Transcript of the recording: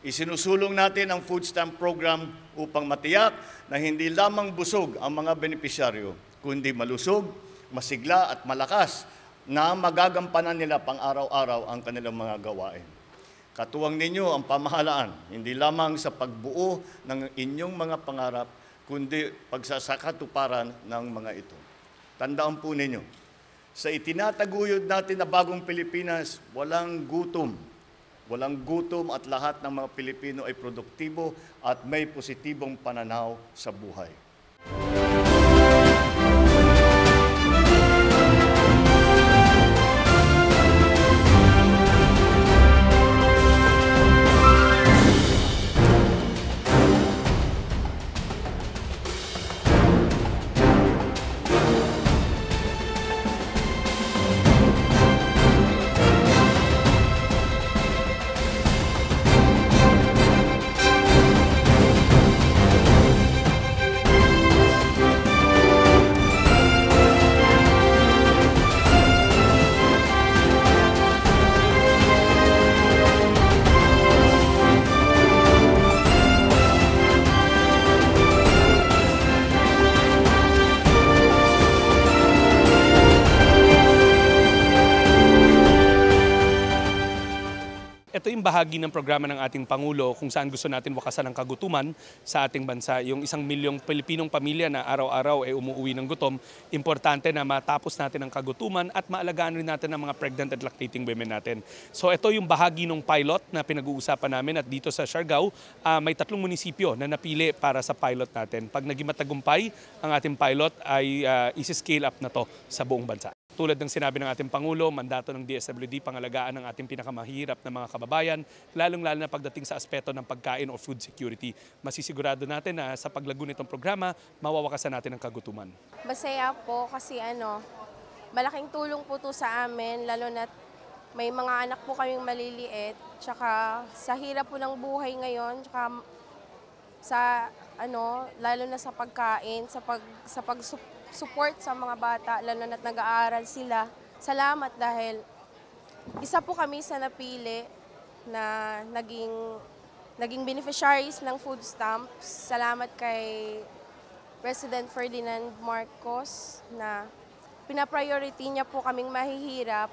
Isinusulong natin ang food stamp program upang matiyak na hindi lamang busog ang mga benepisyaryo, kundi malusog, masigla at malakas na magagampanan nila pang-araw-araw ang kanilang mga gawain. Katuwang ninyo ang pamahalaan, hindi lamang sa pagbuo ng inyong mga pangarap, kundi pagsasakatuparan ng mga ito. Tandaan po ninyo, sa itinataguyod natin na bagong Pilipinas, walang gutom. Walang gutom at lahat ng mga Pilipino ay produktibo at may positibong pananaw sa buhay. Ito yung bahagi ng programa ng ating Pangulo kung saan gusto natin wakasan ang kagutuman sa ating bansa. Yung 1 milyong Pilipinong pamilya na araw-araw ay umuwi ng gutom, importante na matapos natin ang kagutuman at maalagaan rin natin ang mga pregnant and lactating women natin. So ito yung bahagi ng pilot na pinag-uusapan namin at dito sa Siargao, may 3 munisipyo na napili para sa pilot natin. Pag naging matagumpay ang ating pilot ay isi-scale up na to sa buong bansa. Tulad ng sinabi ng ating Pangulo, mandato ng DSWD, pangalagaan ng ating pinakamahirap na mga kababayan, lalong-lalo na pagdating sa aspeto ng pagkain o food security. Masisigurado natin na sa paglago nitong programa, mawawakasan natin ang kagutuman. Masaya po kasi malaking tulong po to sa amin, lalo na may mga anak po kaming maliliit, tsaka sa hirap po ng buhay ngayon, tsaka sa lalo na sa pagkain, sa pag-support sa mga bata, lalo na't nag-aaral sila. Salamat dahil isa po kami sa napili na naging beneficiaries ng food stamps. Salamat kay President Ferdinand Marcos na pinapriority niya po kaming mahihirap